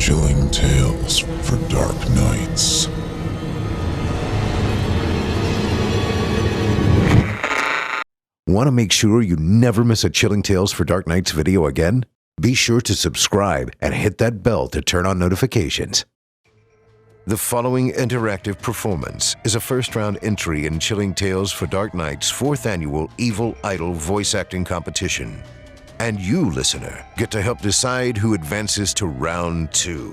Chilling tales for dark nights. Want to make sure you never miss a Chilling Tales for Dark Nights video again? Be sure to subscribe and hit that bell to turn on notifications. The following interactive performance is a first-round entry in Chilling Tales for Dark Nights' 4th annual Evil Idol voice acting competition. And you, listener, get to help decide who advances to round 2.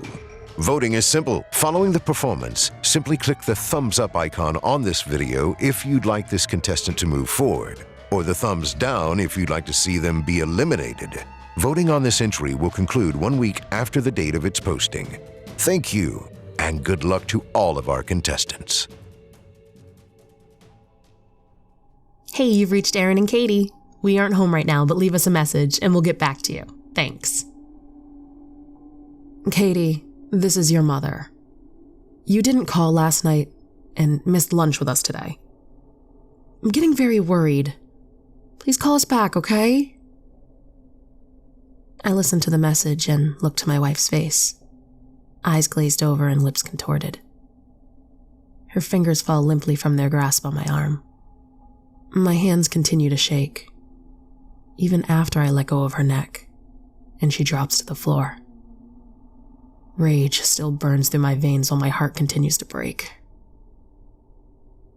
Voting is simple. Following the performance, simply click the thumbs up icon on this video if you'd like this contestant to move forward, or the thumbs down if you'd like to see them be eliminated. Voting on this entry will conclude 1 week after the date of its posting. Thank you, and good luck to all of our contestants. Hey, you've reached Aaron and Katie. We aren't home right now, but leave us a message and we'll get back to you. Thanks. Katie, this is your mother. You didn't call last night and missed lunch with us today. I'm getting very worried. Please call us back, okay? I listened to the message and looked to my wife's face. Eyes glazed over and lips contorted. Her fingers fall limply from their grasp on my arm. My hands continue to shake, even after I let go of her neck, and she drops to the floor. Rage still burns through my veins while my heart continues to break.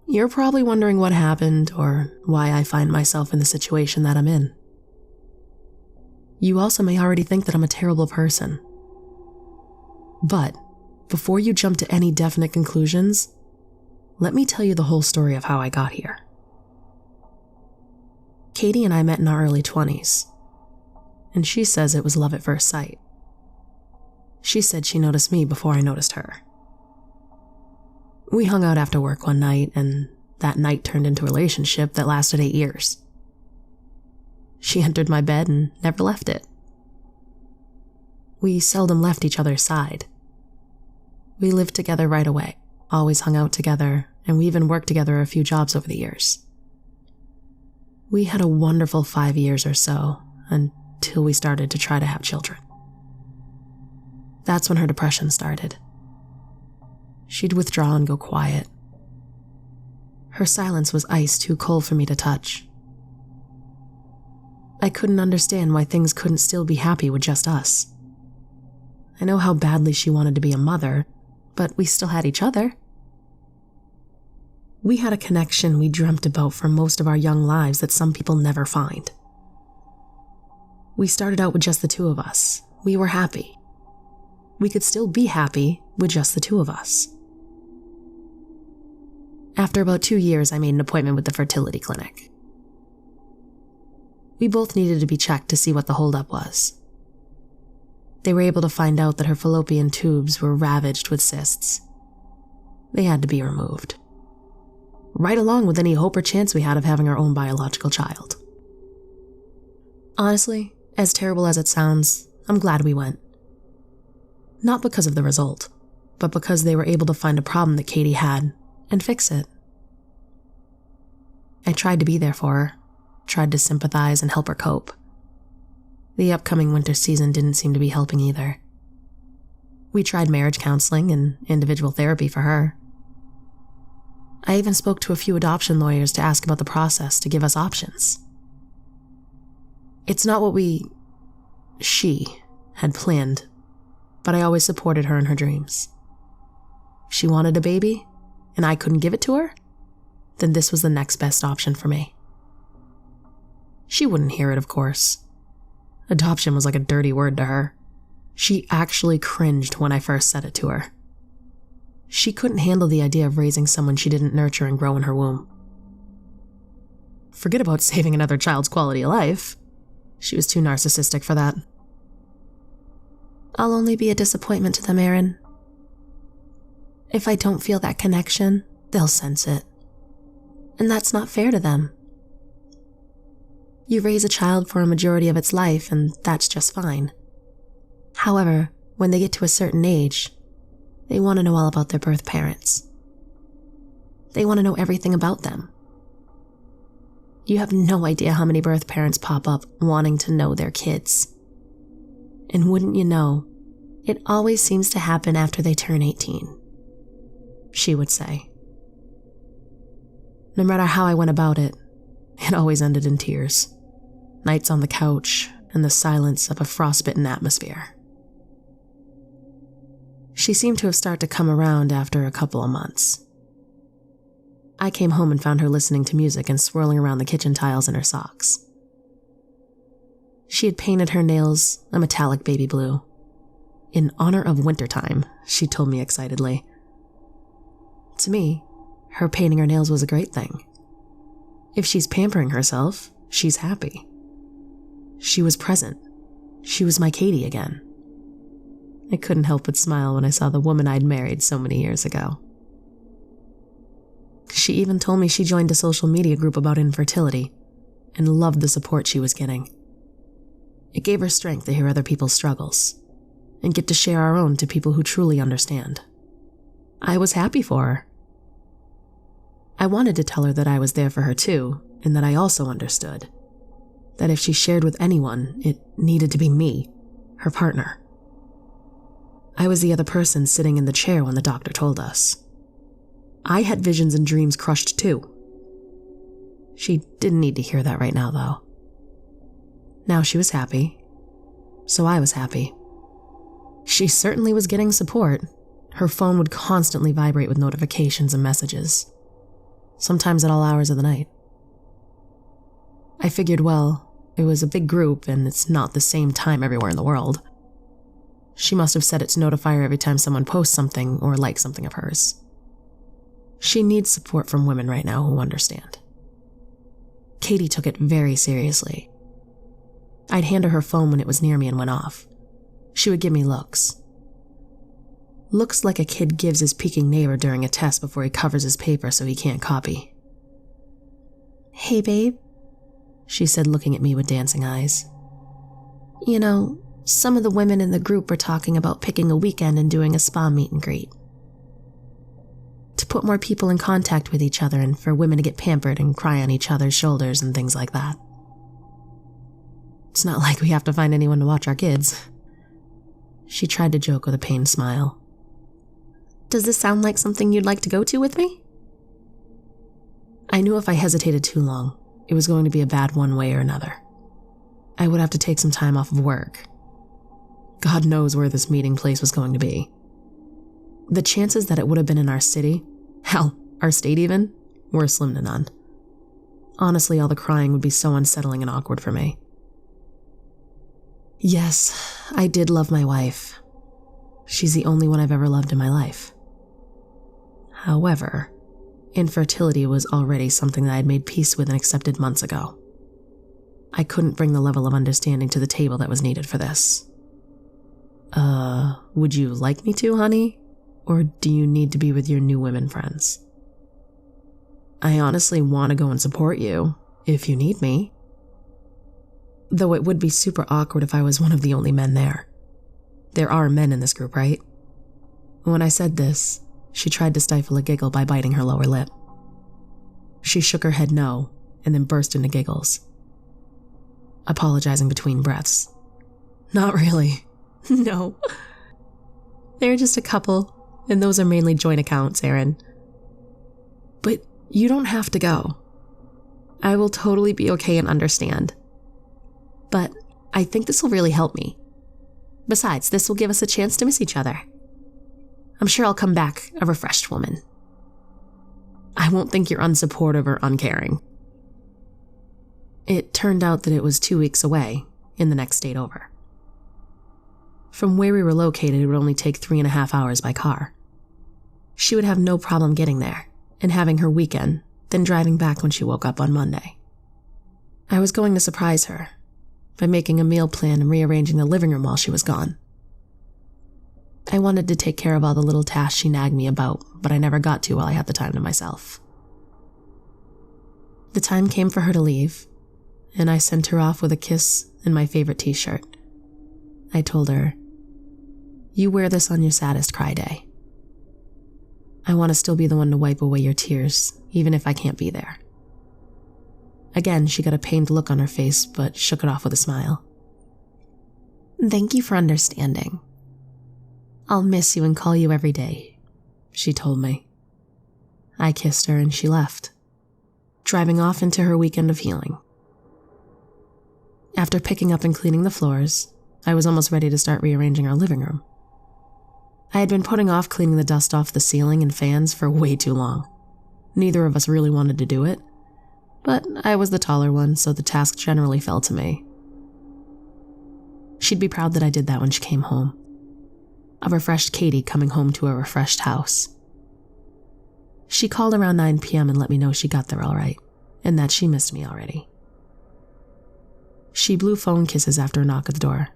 You're probably wondering what happened or why I find myself in the situation that I'm in. You also may already think that I'm a terrible person. But before you jump to any definite conclusions, let me tell you the whole story of how I got here. Katie and I met in our early 20s, and she says it was love at first sight. She said she noticed me before I noticed her. We hung out after work one night, and that night turned into a relationship that lasted 8 years. She entered my bed and never left it. We seldom left each other's side. We lived together right away, always hung out together, and we even worked together a few jobs over the years. We had a wonderful 5 years or so, until we started to try to have children. That's when her depression started. She'd withdraw and go quiet. Her silence was ice too cold for me to touch. I couldn't understand why things couldn't still be happy with just us. I know how badly she wanted to be a mother, but we still had each other. We had a connection we dreamt about for most of our young lives that some people never find. We started out with just the two of us. We were happy. We could still be happy with just the two of us. After about 2 years, I made an appointment with the fertility clinic. We both needed to be checked to see what the holdup was. They were able to find out that her fallopian tubes were ravaged with cysts. They had to be removed, right along with any hope or chance we had of having our own biological child. Honestly, as terrible as it sounds, I'm glad we went. Not because of the result, but because they were able to find a problem that Katie had and fix it. I tried to be there for her, tried to sympathize and help her cope. The upcoming winter season didn't seem to be helping either. We tried marriage counseling and individual therapy for her. I even spoke to a few adoption lawyers to ask about the process to give us options. It's not what she had planned, but I always supported her in her dreams. She wanted a baby, and I couldn't give it to her? Then this was the next best option for me. She wouldn't hear it, of course. Adoption was like a dirty word to her. She actually cringed when I first said it to her. She couldn't handle the idea of raising someone she didn't nurture and grow in her womb. Forget about saving another child's quality of life. She was too narcissistic for that. I'll only be a disappointment to them, Aaron. If I don't feel that connection, they'll sense it. And that's not fair to them. You raise a child for a majority of its life, and that's just fine. However, when they get to a certain age, they want to know all about their birth parents. They want to know everything about them. You have no idea how many birth parents pop up wanting to know their kids. And wouldn't you know, It always seems to happen after they turn 18, she would say. No matter how I went about it, it always ended in tears, nights on the couch, and the silence of a frostbitten atmosphere. She seemed to have started to come around after a couple of months. I came home and found her listening to music and swirling around the kitchen tiles in her socks. She had painted her nails a metallic baby blue. In honor of wintertime, she told me excitedly. To me, her painting her nails was a great thing. If she's pampering herself, she's happy. She was present. She was my Katie again. I couldn't help but smile when I saw the woman I'd married so many years ago. She even told me she joined a social media group about infertility and loved the support she was getting. It gave her strength to hear other people's struggles and get to share our own to people who truly understand. I was happy for her. I wanted to tell her that I was there for her too, and that I also understood. That if she shared with anyone, it needed to be me, her partner. I was the other person sitting in the chair when the doctor told us. I had visions and dreams crushed too. She didn't need to hear that right now, though. Now she was happy, so I was happy. She certainly was getting support. Her phone would constantly vibrate with notifications and messages, sometimes at all hours of the night. I figured, well, it was a big group and it's not the same time everywhere in the world. She must have set it to notify her every time someone posts something or likes something of hers. She needs support from women right now who understand. Katie took it very seriously. I'd hand her phone when it was near me and went off. She would give me looks. Looks like a kid gives his peeking neighbor during a test before he covers his paper so he can't copy. "Hey, babe," she said, looking at me with dancing eyes. "You know, some of the women in the group are talking about picking a weekend and doing a spa meet and greet. To put more people in contact with each other and for women to get pampered and cry on each other's shoulders and things like that. It's not like we have to find anyone to watch our kids." She tried to joke with a pained smile. "Does this sound like something you'd like to go to with me?" I knew if I hesitated too long, it was going to be a bad one way or another. I would have to take some time off of work. God knows where this meeting place was going to be. The chances that it would have been in our city, hell, our state even, were slim to none. Honestly, all the crying would be so unsettling and awkward for me. Yes, I did love my wife. She's the only one I've ever loved in my life. However, infertility was already something that I had made peace with and accepted months ago. I couldn't bring the level of understanding to the table that was needed for this. Would you like me to, honey? Or do you need to be with your new women friends? I honestly want to go and support you, if you need me. Though it would be super awkward if I was one of the only men there. There are men in this group, right? When I said this, she tried to stifle a giggle by biting her lower lip. She shook her head no, and then burst into giggles, apologizing between breaths. "Not really. No. They're just a couple, and those are mainly joint accounts, Aaron. But you don't have to go. I will totally be okay and understand. But I think this will really help me. Besides, this will give us a chance to miss each other. I'm sure I'll come back a refreshed woman. I won't think you're unsupportive or uncaring." It turned out that it was 2 weeks away, in the next state over. From where we were located, it would only take 3.5 hours by car. She would have no problem getting there and having her weekend, then driving back when she woke up on Monday. I was going to surprise her by making a meal plan and rearranging the living room while she was gone. I wanted to take care of all the little tasks she nagged me about, but I never got to while I had the time to myself. The time came for her to leave, and I sent her off with a kiss and my favorite t-shirt. I told her, "You wear this on your saddest cry day. I want to still be the one to wipe away your tears, even if I can't be there." Again, she got a pained look on her face, but shook it off with a smile. "Thank you for understanding. "I'll miss you and call you every day," she told me. I kissed her and she left, driving off into her weekend of healing. After picking up and cleaning the floors, I was almost ready to start rearranging our living room. I had been putting off cleaning the dust off the ceiling and fans for way too long. Neither of us really wanted to do it, but I was the taller one, so the task generally fell to me. She'd be proud that I did that when she came home. A refreshed Katie coming home to a refreshed house. She called around 9 p.m. and let me know she got there all right, and that she missed me already. She blew phone kisses after a knock at the door.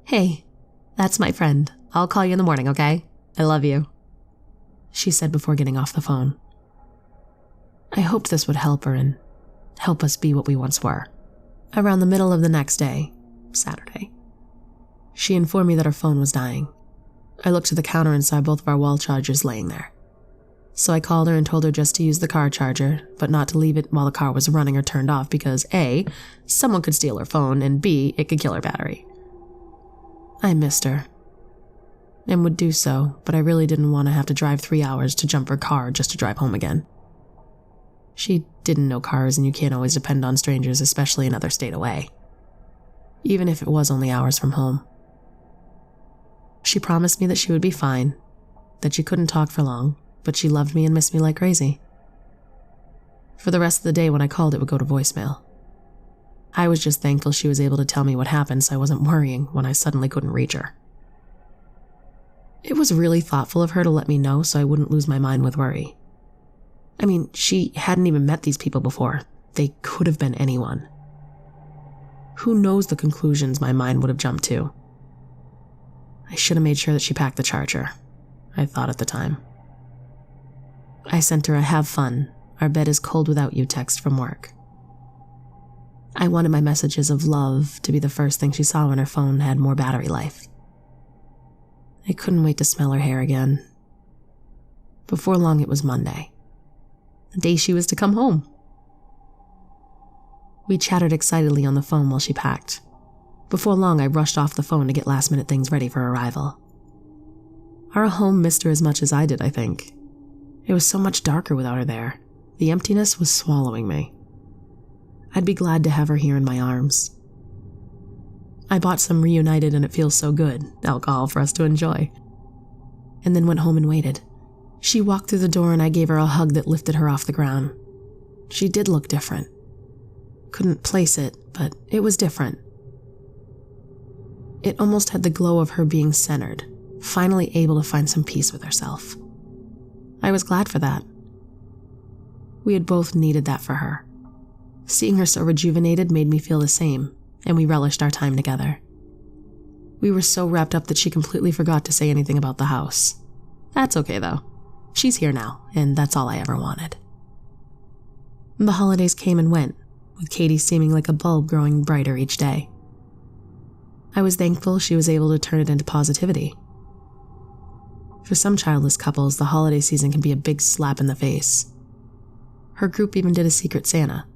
"Hey, that's my friend. I'll call you in the morning, okay? I love you," she said before getting off the phone. I hoped this would help her and help us be what we once were. Around the middle of the next day, Saturday, she informed me that her phone was dying. I looked to the counter and saw both of our wall chargers laying there. So I called her and told her just to use the car charger, but not to leave it while the car was running or turned off because A, someone could steal her phone, and B, it could kill her battery. I missed her, and would do so, but I really didn't want to have to drive 3 hours to jump her car just to drive home again. She didn't know cars, and you can't always depend on strangers, especially another state away, even if it was only hours from home. She promised me that she would be fine, that she couldn't talk for long, but she loved me and missed me like crazy. For the rest of the day, when I called, it would go to voicemail. I was just thankful she was able to tell me what happened so I wasn't worrying when I suddenly couldn't reach her. It was really thoughtful of her to let me know so I wouldn't lose my mind with worry. I mean, she hadn't even met these people before. They could have been anyone. Who knows the conclusions my mind would have jumped to? I should have made sure that she packed the charger, I thought at the time. I sent her a "have fun, our bed is cold without you" text from work. I wanted my messages of love to be the first thing she saw when her phone had more battery life. I couldn't wait to smell her hair again. Before long, it was Monday, the day she was to come home. We chatted excitedly on the phone while she packed. Before long, I rushed off the phone to get last-minute things ready for arrival. Our home missed her as much as I did, I think. It was so much darker without her there. The emptiness was swallowing me. I'd be glad to have her here in my arms. I bought some Reunited and It Feels So Good alcohol for us to enjoy, and then went home and waited. She walked through the door and I gave her a hug that lifted her off the ground. She did look different. Couldn't place it, but it was different. It almost had the glow of her being centered, finally able to find some peace with herself. I was glad for that. We had both needed that for her. Seeing her so rejuvenated made me feel the same, and we relished our time together. We were so wrapped up that she completely forgot to say anything about the house. That's okay though. She's here now, and that's all I ever wanted. The holidays came and went, with Katie seeming like a bulb growing brighter each day. I was thankful she was able to turn it into positivity. For some childless couples, the holiday season can be a big slap in the face. Her group even did a Secret Santa.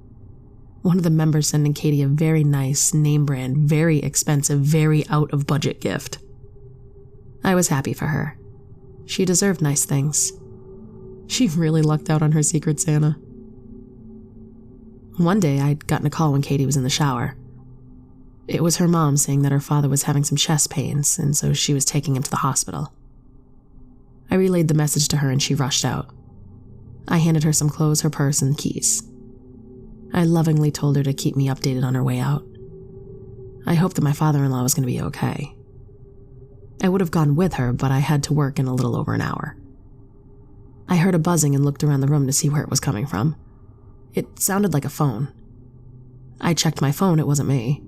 One of the members sending Katie a very nice, name-brand, very expensive, very out-of-budget gift. I was happy for her. She deserved nice things. She really lucked out on her Secret Santa. One day, I'd gotten a call when Katie was in the shower. It was her mom saying that her father was having some chest pains, and so she was taking him to the hospital. I relayed the message to her and she rushed out. I handed her some clothes, her purse, and keys. I lovingly told her to keep me updated on her way out. I hoped that my father-in-law was going to be okay. I would have gone with her, but I had to work in a little over an hour. I heard a buzzing and looked around the room to see where it was coming from. It sounded like a phone. I checked my phone, it wasn't me.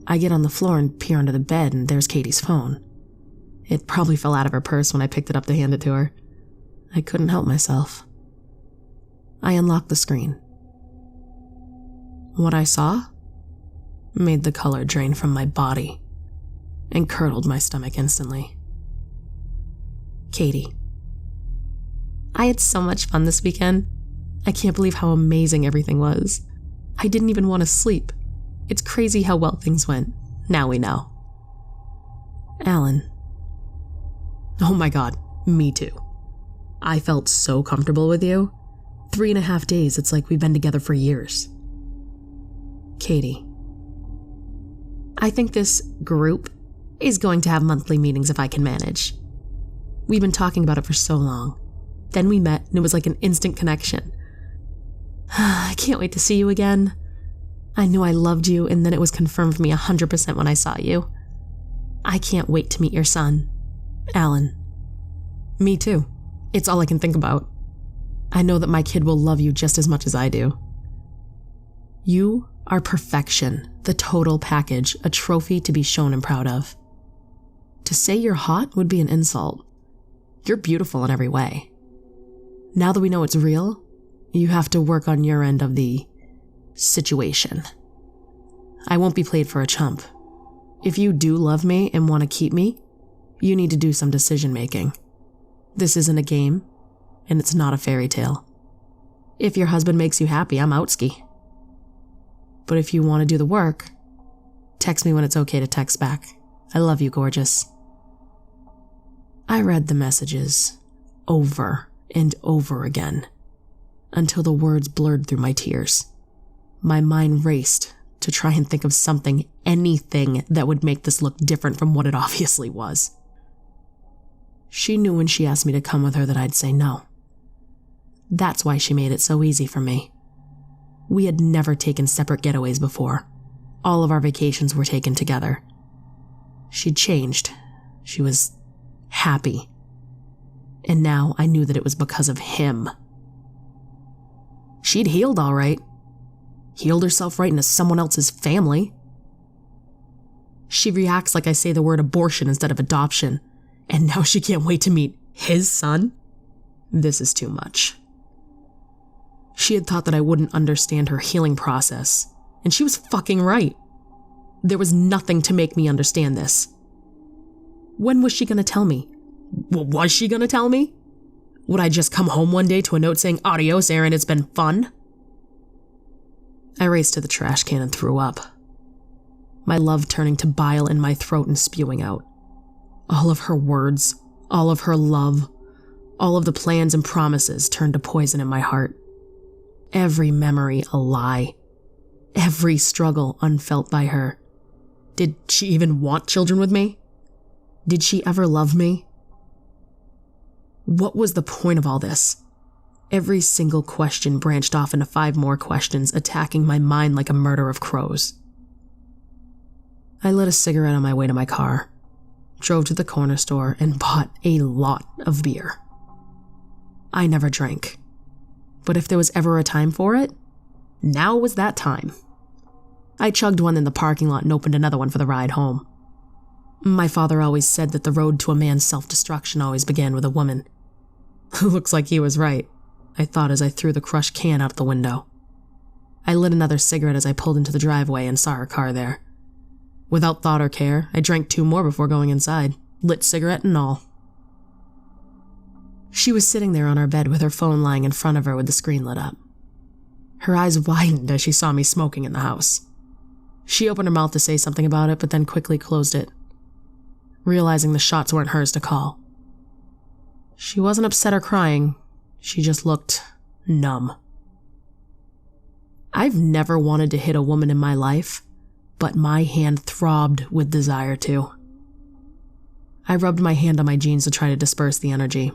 I get on the floor and peer under the bed, and there's Katie's phone. It probably fell out of her purse when I picked it up to hand it to her. I couldn't help myself. I unlocked the screen. What I saw made the color drain from my body and curdled my stomach instantly. Katie. I had so much fun this weekend. I can't believe how amazing everything was. I didn't even want to sleep. It's crazy how well things went. Now we know. Alan, Oh my God, me too. I felt so comfortable with you. 3.5 days, it's like we've been together for years. Katie. I think this group is going to have monthly meetings if I can manage. We've been talking about it for so long. Then we met and it was like an instant connection. I can't wait to see you again. I knew I loved you and then it was confirmed for me 100% when I saw you. I can't wait to meet your son, Alan. Me too. It's all I can think about. I know that my kid will love you just as much as I do. You are perfection, the total package, a trophy to be shown and proud of. To say you're hot would be an insult. You're beautiful in every way. Now that we know it's real, you have to work on your end of the situation. I won't be played for a chump. If you do love me and want to keep me, you need to do some decision making. This isn't a game, and it's not a fairy tale. If your husband makes you happy, I'm outski. But if you want to do the work, text me when it's okay to text back. I love you, gorgeous. I read the messages over and over again until the words blurred through my tears. My mind raced to try and think of something, anything that would make this look different from what it obviously was. She knew when she asked me to come with her that I'd say no. That's why she made it so easy for me. We had never taken separate getaways before. All of our vacations were taken together. She'd changed. She was happy. And now I knew that it was because of him. She'd healed all right. Healed herself right into someone else's family. She reacts like I say the word abortion instead of adoption. And now she can't wait to meet his son? This is too much. She had thought that I wouldn't understand her healing process, and she was fucking right. There was nothing to make me understand this. When was she gonna tell me? Was she gonna tell me? Would I just come home one day to a note saying, "Adios, Aaron, it's been fun"? I raced to the trash can and threw up. My love turning to bile in my throat and spewing out. All of her words, all of her love, all of the plans and promises turned to poison in my heart. Every memory a lie. Every struggle unfelt by her. Did she even want children with me? Did she ever love me? What was the point of all this? Every single question branched off into 5 more questions, attacking my mind like a murder of crows. I lit a cigarette on my way to my car, drove to the corner store, and bought a lot of beer. I never drank. But if there was ever a time for it, now was that time. I chugged one in the parking lot and opened another one for the ride home. My father always said that the road to a man's self-destruction always began with a woman. Looks like he was right, I thought as I threw the crushed can out the window. I lit another cigarette as I pulled into the driveway and saw her car there. Without thought or care, I drank 2 more before going inside, lit cigarette and all. She was sitting there on our bed with her phone lying in front of her with the screen lit up. Her eyes widened as she saw me smoking in the house. She opened her mouth to say something about it, but then quickly closed it, realizing the shots weren't hers to call. She wasn't upset or crying. She just looked numb. I've never wanted to hit a woman in my life, but my hand throbbed with desire to. I rubbed my hand on my jeans to try to disperse the energy.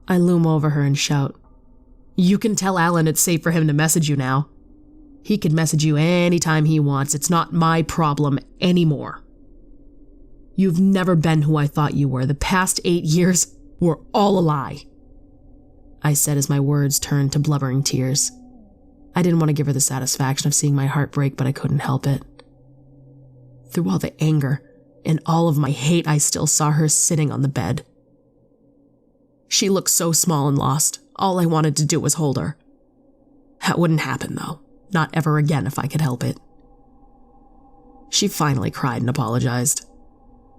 I loom over her and shout, "You can tell Alan it's safe for him to message you now. He can message you anytime he wants. It's not my problem anymore. You've never been who I thought you were. The past 8 years were all a lie," I said as my words turned to blubbering tears. I didn't want to give her the satisfaction of seeing my heart break, but I couldn't help it. Through all the anger and all of my hate, I still saw her sitting on the bed. She looked so small and lost. All I wanted to do was hold her. That wouldn't happen, though. Not ever again if I could help it. She finally cried and apologized.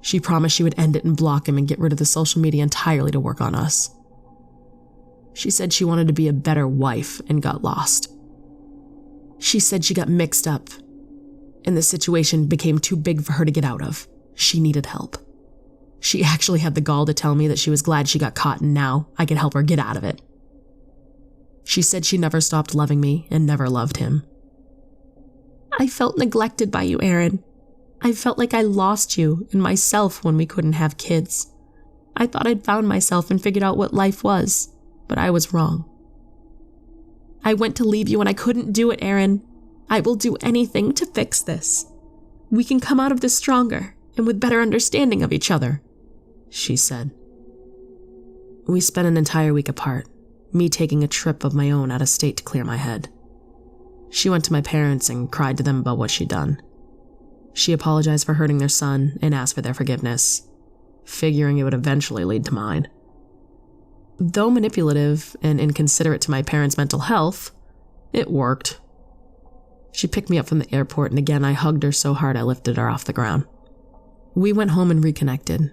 She promised she would end it and block him and get rid of the social media entirely to work on us. She said she wanted to be a better wife and got lost. She said she got mixed up, and the situation became too big for her to get out of. She needed help. She actually had the gall to tell me that she was glad she got caught and now I could help her get out of it. She said she never stopped loving me and never loved him. I felt neglected by you, Aaron. I felt like I lost you and myself when we couldn't have kids. I thought I'd found myself and figured out what life was, but I was wrong. I went to leave you and I couldn't do it, Aaron. I will do anything to fix this. We can come out of this stronger and with better understanding of each other, she said. We spent an entire week apart, me taking a trip of my own out of state to clear my head. She went to my parents and cried to them about what she'd done. She apologized for hurting their son and asked for their forgiveness, figuring it would eventually lead to mine. Though manipulative and inconsiderate to my parents' mental health, it worked. She picked me up from the airport, and again I hugged her so hard I lifted her off the ground. We went home and reconnected.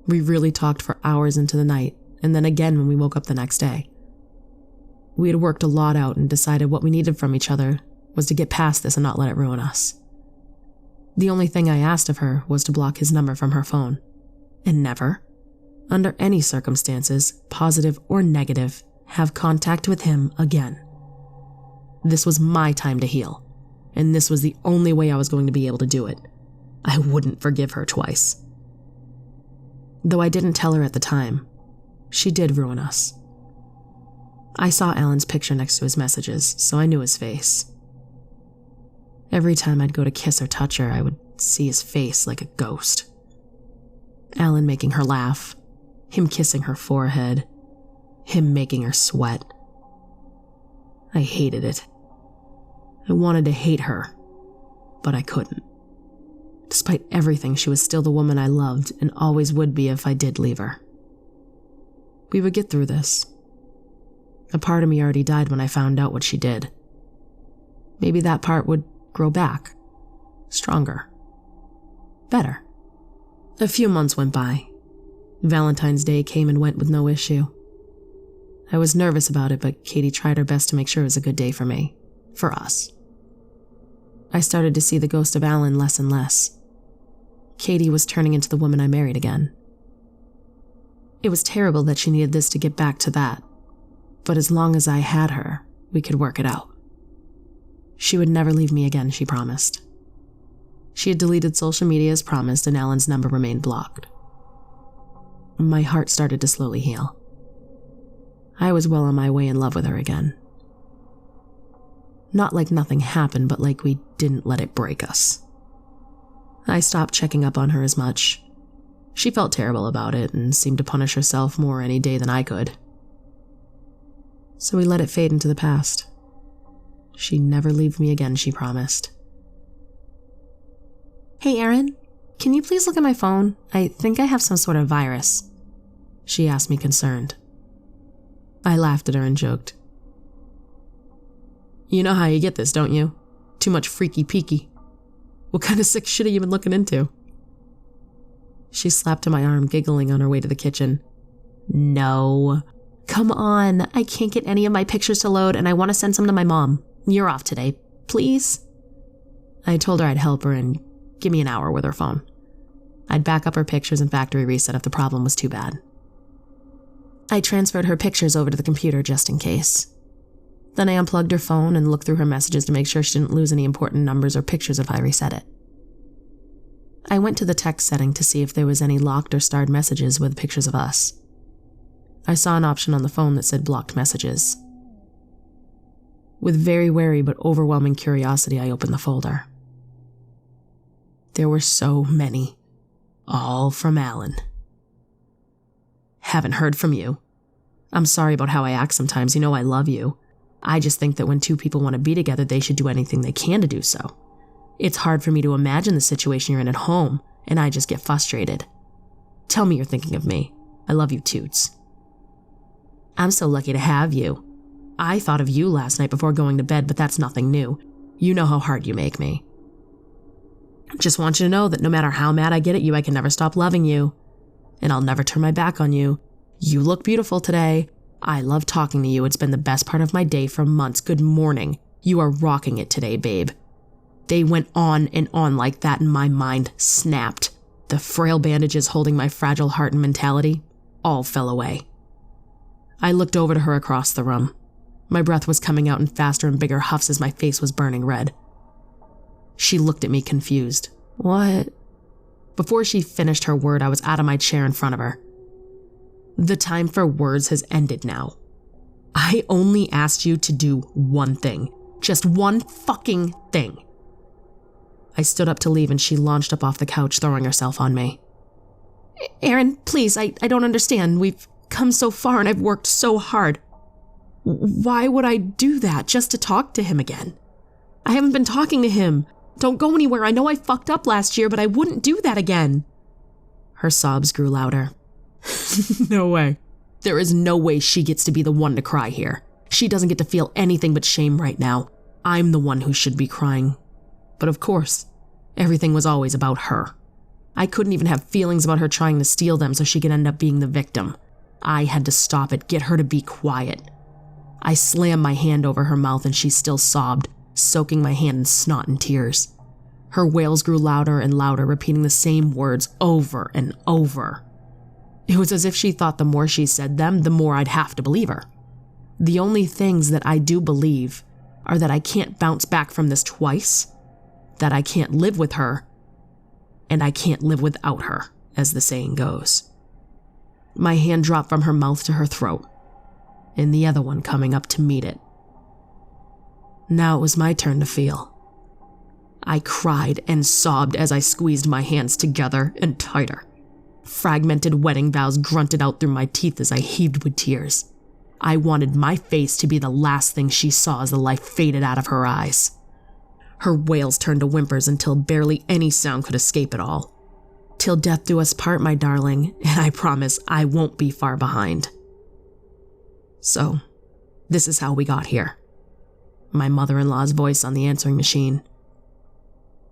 We really talked for hours into the night, and then again when we woke up the next day. We had worked a lot out and decided what we needed from each other was to get past this and not let it ruin us. The only thing I asked of her was to block his number from her phone, and never, under any circumstances, positive or negative, have contact with him again. This was my time to heal, and this was the only way I was going to be able to do it. I wouldn't forgive her twice. Though I didn't tell her at the time, she did ruin us. I saw Alan's picture next to his messages, so I knew his face. Every time I'd go to kiss or touch her, I would see his face like a ghost. Alan making her laugh, him kissing her forehead, him making her sweat. I hated it. I wanted to hate her, but I couldn't. Despite everything, she was still the woman I loved and always would be if I did leave her. We would get through this. A part of me already died when I found out what she did. Maybe that part would grow back, stronger, better. A few months went by. Valentine's Day came and went with no issue. I was nervous about it, but Katie tried her best to make sure it was a good day for me, for us. I started to see the ghost of Alan less and less. Katie was turning into the woman I married again. It was terrible that she needed this to get back to that, but as long as I had her, we could work it out. She would never leave me again, she promised. She had deleted social media as promised, and Alan's number remained blocked. My heart started to slowly heal. I was well on my way in love with her again. Not like nothing happened, but like we didn't let it break us. I stopped checking up on her as much. She felt terrible about it and seemed to punish herself more any day than I could. So we let it fade into the past. She'd never leave me again, she promised. Hey, Aaron, can you please look at my phone? I think I have some sort of virus, she asked me concerned. I laughed at her and joked. You know how you get this, don't you? Too much freaky peeky. What kind of sick shit have you been looking into? She slapped at my arm, giggling on her way to the kitchen. No. Come on, I can't get any of my pictures to load and I want to send some to my mom. You're off today, please? I told her I'd help her and give me an hour with her phone. I'd back up her pictures and factory reset if the problem was too bad. I transferred her pictures over to the computer just in case. Then I unplugged her phone and looked through her messages to make sure she didn't lose any important numbers or pictures if I reset it. I went to the text setting to see if there was any locked or starred messages with pictures of us. I saw an option on the phone that said blocked messages. With very wary but overwhelming curiosity, I opened the folder. There were so many, all from Alan. Haven't heard from you. I'm sorry about how I act sometimes. You know I love you. I just think that when two people want to be together, they should do anything they can to do so. It's hard for me to imagine the situation you're in at home, and I just get frustrated. Tell me you're thinking of me. I love you, Toots. I'm so lucky to have you. I thought of you last night before going to bed, but that's nothing new. You know how hard you make me. Just want you to know that no matter how mad I get at you, I can never stop loving you. And I'll never turn my back on you. You look beautiful today. I love talking to you. It's been the best part of my day for months. Good morning. You are rocking it today, babe. They went on and on like that and my mind snapped. The frail bandages holding my fragile heart and mentality all fell away. I looked over to her across the room. My breath was coming out in faster and bigger huffs as my face was burning red. She looked at me confused. What? Before she finished her word, I was out of my chair in front of her. The time for words has ended now. I only asked you to do one thing. Just one fucking thing. I stood up to leave and she launched up off the couch, throwing herself on me. Aaron, please, I don't understand. We've come so far and I've worked so hard. Why would I do that just to talk to him again? I haven't been talking to him. Don't go anywhere. I know I fucked up last year, but I wouldn't do that again. Her sobs grew louder. No way. There is no way she gets to be the one to cry here. She doesn't get to feel anything but shame right now. I'm the one who should be crying. But of course, everything was always about her. I couldn't even have feelings about her trying to steal them so she could end up being the victim. I had to stop it, get her to be quiet. I slammed my hand over her mouth and she still sobbed, soaking my hand in snot and tears. Her wails grew louder and louder, repeating the same words over and over. It was as if she thought the more she said them, the more I'd have to believe her. The only things that I do believe are that I can't bounce back from this twice, that I can't live with her, and I can't live without her, as the saying goes. My hand dropped from her mouth to her throat, and the other one coming up to meet it. Now it was my turn to feel. I cried and sobbed as I squeezed my hands together and tighter. Fragmented wedding vows grunted out through my teeth as I heaved with tears. I wanted my face to be the last thing she saw as the life faded out of her eyes. Her wails turned to whimpers until barely any sound could escape at all. Till death do us part, my darling, and I promise I won't be far behind. So, this is how we got here. My mother-in-law's voice on the answering machine.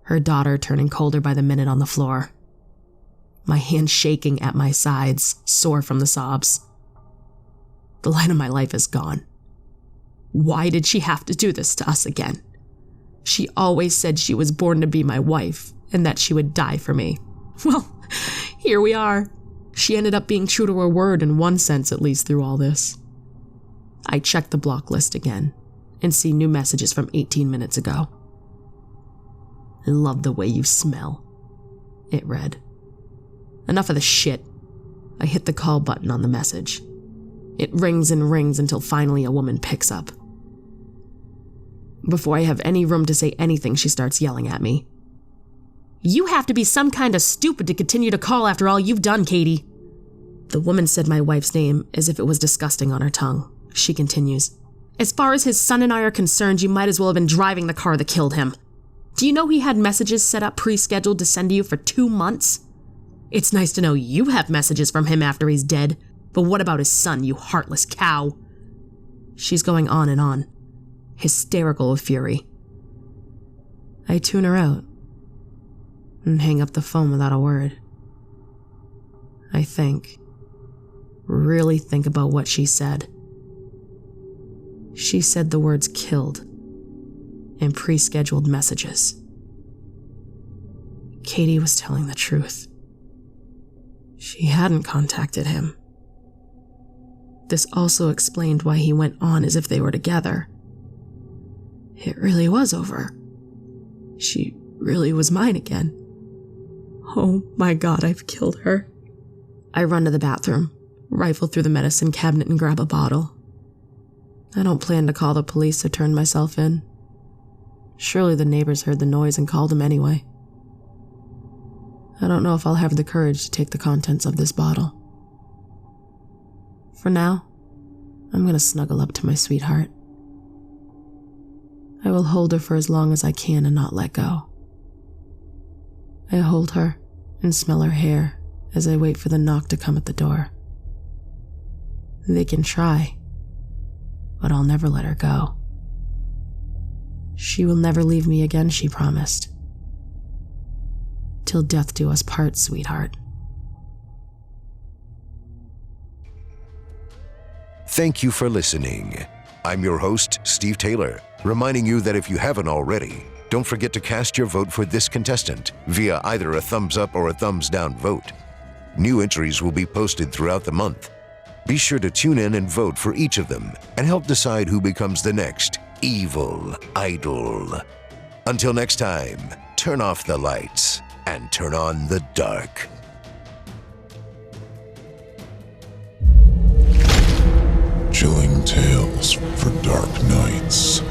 Her daughter turning colder by the minute on the floor. My hand shaking at my sides, sore from the sobs. The light of my life is gone. Why did she have to do this to us again? She always said she was born to be my wife and that she would die for me. Well, here we are. She ended up being true to her word in one sense, at least, through all this. I checked the block list again and see new messages from 18 minutes ago. I love the way you smell, it read. Enough of the shit. I hit the call button on the message. It rings and rings until finally a woman picks up. Before I have any room to say anything, she starts yelling at me. You have to be some kind of stupid to continue to call after all you've done, Katie. The woman said my wife's name as if it was disgusting on her tongue. She continues. As far as his son and I are concerned, you might as well have been driving the car that killed him. Do you know he had messages set up pre-scheduled to send to you for 2 months? It's nice to know you have messages from him after he's dead, but what about his son, you heartless cow? She's going on, hysterical with fury. I tune her out and hang up the phone without a word. I really think about what she said. She said the words killed in pre-scheduled messages. Katie was telling the truth. She hadn't contacted him. This also explained why he went on as if they were together. It really was over. She really was mine again. Oh my God, I've killed her. I run to the bathroom, rifle through the medicine cabinet and grab a bottle. I don't plan to call the police or turn myself in. Surely the neighbors heard the noise and called him anyway. I don't know if I'll have the courage to take the contents of this bottle. For now, I'm going to snuggle up to my sweetheart. I will hold her for as long as I can and not let go. I hold her and smell her hair as I wait for the knock to come at the door. They can try, but I'll never let her go. She will never leave me again, she promised. Till death do us part, sweetheart. Thank you for listening. I'm your host, Steve Taylor, reminding you that if you haven't already, Don't forget to cast your vote for this contestant via either a thumbs up or a thumbs down vote. New entries will be posted throughout the month. Be sure to tune in and vote for each of them and help decide who becomes the next evil idol. Until next time, turn off the lights and turn on the dark. Chilling tales for dark nights.